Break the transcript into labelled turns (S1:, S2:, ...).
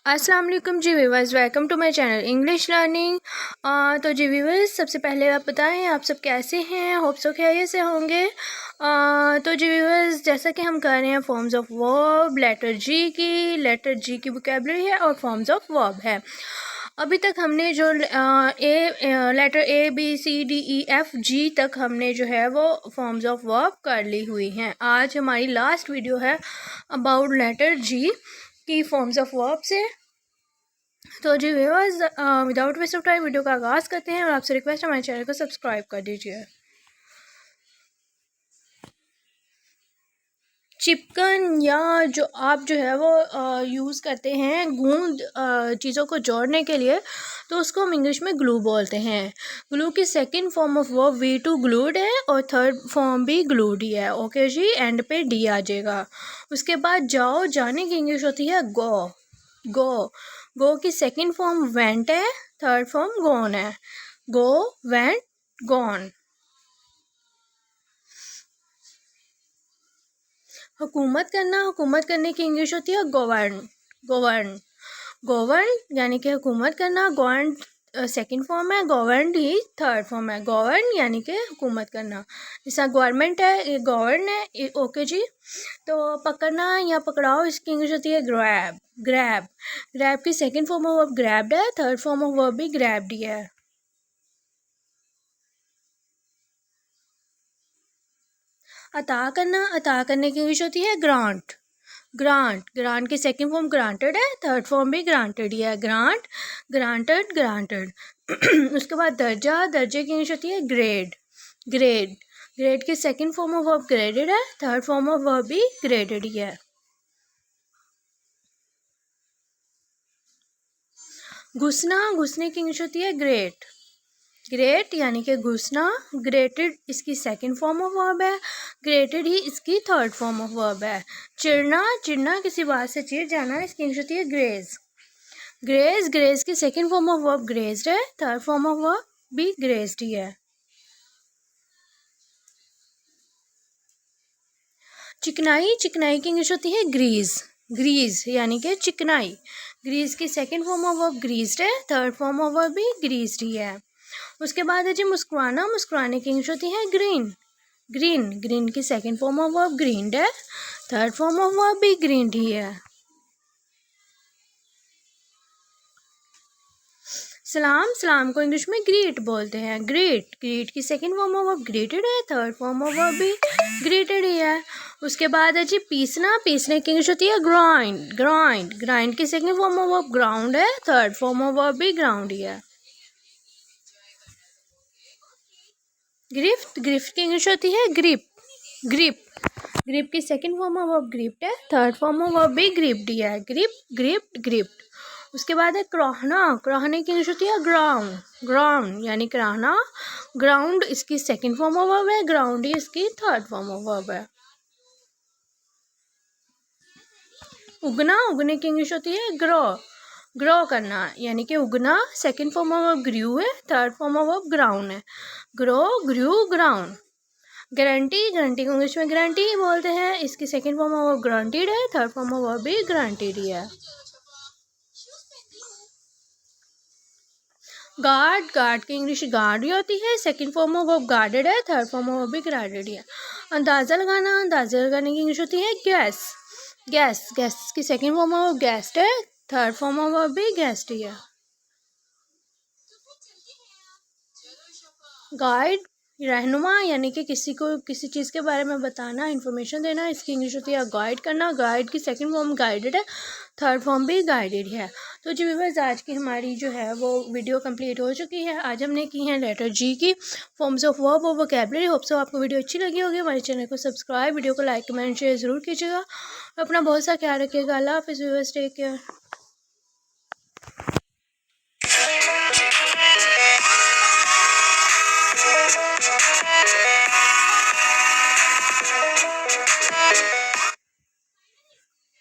S1: अस्सलाम वालेकुम जी viewers, welcome to my channel English learning. तो जी व्यूवर्स, सबसे पहले आप बताएं आप सब कैसे हैं। होप सो खैरियत से होंगे। तो जी व्यूवर्स, जैसा कि हम कर रहे हैं फॉर्म्स ऑफ वर्ब, लेटर जी की वोकैबुलरी है और फॉर्म्स ऑफ वर्ब है। अभी तक हमने जो letter A B C D E F G तक हमने जो है वो फॉर्म्स ऑफ वर्ब कर ली हुई हैं। आज हमारी लास्ट वीडियो है अबाउट लेटर जी की फॉर्म्स ऑफ वर्ब से। तो जी viewers, without waste of time video का आगाज़ करते हैं और आपसे रिक्वेस्ट है हमारे चैनल को सब्सक्राइब कर दीजिए। चिपकन या जो आप जो है वो यूज़ करते हैं गूंद चीज़ों को जोड़ने के लिए, तो उसको हम इंग्लिश में ग्लू बोलते हैं। ग्लू की second form of verb V two glued है और थर्ड फॉर्म भी ग्लूड ही है। ओके जी, एंड पे डी आ जाएगा। उसके बाद जाओ, जाने की इंग्लिश होती है गो। गो गो की सेकंड फॉर्म वेंट है, थर्ड फॉर्म गॉन है। गो, वेंट, गॉन। हुकूमत करना, हुकूमत करने की इंग्लिश होती है गवर्न। गवर्न गवर्न यानी कि हुकूमत करना। गवर्न सेकंड फॉर्म है, गवर्न ही थर्ड फॉर्म है। गवर्न यानी कि हुकूमत करना। जैसा गवर्नमेंट है, ये गवर्न है। ओके जी। तो पकड़ना या पकड़ाओ, इसकी इंग्लिश होती है ग्रैब। ग्रैब ग्रैब की second form of verb grabbed है, थर्ड फॉर्म ऑफ वर्ब भी ग्रैब्ड ही है। अता करना, अता करने की इंग्लिश होती है ग्रांट। ग्रांट की सेकंड फॉर्म ग्रांटेड है, थर्ड फॉर्म भी ग्रांटेड ही है। Grant, granted, granted. उसके बाद दर्जा, दर्जे की इंग्लिश होती है ग्रेड। ग्रेड ग्रेड की second form of verb graded है, थर्ड फॉर्म ऑफ वर्ब भी ग्रेडेड ही है। घुसना, घुसने की इंग्लिश होती है ग्रेट। ग्रेट यानी कि घुसना। ग्रेटेड इसकी सेकंड फॉर्म ऑफ वर्ब है, ग्रेटेड ही इसकी थर्ड फॉर्म ऑफ वर्ब है। चिढ़ना, चिढ़ना किसी बात से चिढ़ जाना, इसकी इंग्लिश होती है ग्रेज। ग्रेज, ग्रेज की second form of verb grazed है, थर्ड फॉर्म ऑफ वर्ब भी ग्रेज्ड ही है। चिकनाई, चिकनाई की इंग्लिश होती है ग्रीज। ग्रीज यानी कि चिकनाई। ग्रीज की सेकंड फॉर्म ऑफ वर्ब ग्रीज्ड है, थर्ड फॉर्म ऑफ वर्ब भी ग्रीज्ड ही है। उसके बाद है जी मुस्कुराना, मुस्कुराने की इंग्लिश होती है ग्रीन। ग्रीन, ग्रीन की सेकंड फॉर्म ऑफ वर्ब ग्रीनड है, थर्ड फॉर्म ऑफ वर्ब भी ग्रीनड ही है। सलाम, सलाम को इंग्लिश में ग्रीट बोलते हैं। ग्रीट, ग्रीट की second form of verb greeted है, थर्ड फॉर्म ऑफ वर्ब भी ग्रीटेड ही है। उसके बाद है जी पीसना, पीसने की इंग्लिश होती है ग्राइंड। ग्राइंड, ग्राइंड की second form of verb ground है, थर्ड फॉर्म ऑफ वर्ब भी ग्राउंड ही है। ग्रिफ्ट, ग्रिफ्ट की इंग्लिश होती है ग्रिप। ग्रिप, ग्रिप की second form of verb gripped है, थर्ड फॉर्म ऑफ वर्ब भी ग्रिप्ड ही है। Grip, gripped, gripped. उसके बाद है क्राहना, क्राहने की इंग्लिश होती है ग्राउंड। ग्राउंड यानी क्राहना। ग्राउंड इसकी सेकंड फॉर्म ऑफ वर्ब है, ग्राउंड ही इसकी थर्ड फॉर्म ऑफ वर्ब है। उगना, उगने की इंग्लिश होती है ग्रो। ग्रो करना यानी कि उगना सेकंड फॉर्म ऑफ वर्ब ग्रू है, third form of verb ground है। ग्रो, ग्रू, ग्राउंड। गारंटी, गारंटी को इंग्लिश में गारंटी बोलते हैं, इसकी second form of verb guaranteed है, थर्ड फॉर्म ऑफ वर्ब भी गारंटीड ही है। गार्ड, गार्ड की इंग्लिश गार्ड ही होती है, second form of verb guarded है, थर्ड फॉर्म ऑफ वर्ब भी गार्डेड ही है। अंदाज़ा लगाना, अंदाज़ा लगाने की इंग्लिश होती है गैस। गैस, गैस की second form of verb gassed है, थर्ड फॉर्म ऑफ वर्ब भी गैस्ड ही है। गाइड, रहनुमा यानी कि किसी को किसी चीज़ के बारे में बताना, इन्फॉर्मेशन देना, इसकी इंग्लिश होती है गाइड करना। गाइड की सेकंड फॉर्म गाइडेड है, थर्ड फॉर्म भी गाइडेड है। तो जी व्यूअर्स, आज की हमारी जो है वो वीडियो कंप्लीट हो चुकी है। आज हमने की है लेटर जी की फॉर्म्स ऑफ वर्ब और वोकैबुलरी। होप सो आपको वीडियो अच्छी लगी होगी। हमारे चैनल को सब्सक्राइब, वीडियो को लाइक, कमेंट, शेयर ज़रूर कीजिएगा। अपना बहुत सा ख्याल रखिएगा। अल्लाह हाफिज़ व्यूअर्स, टेक केयर।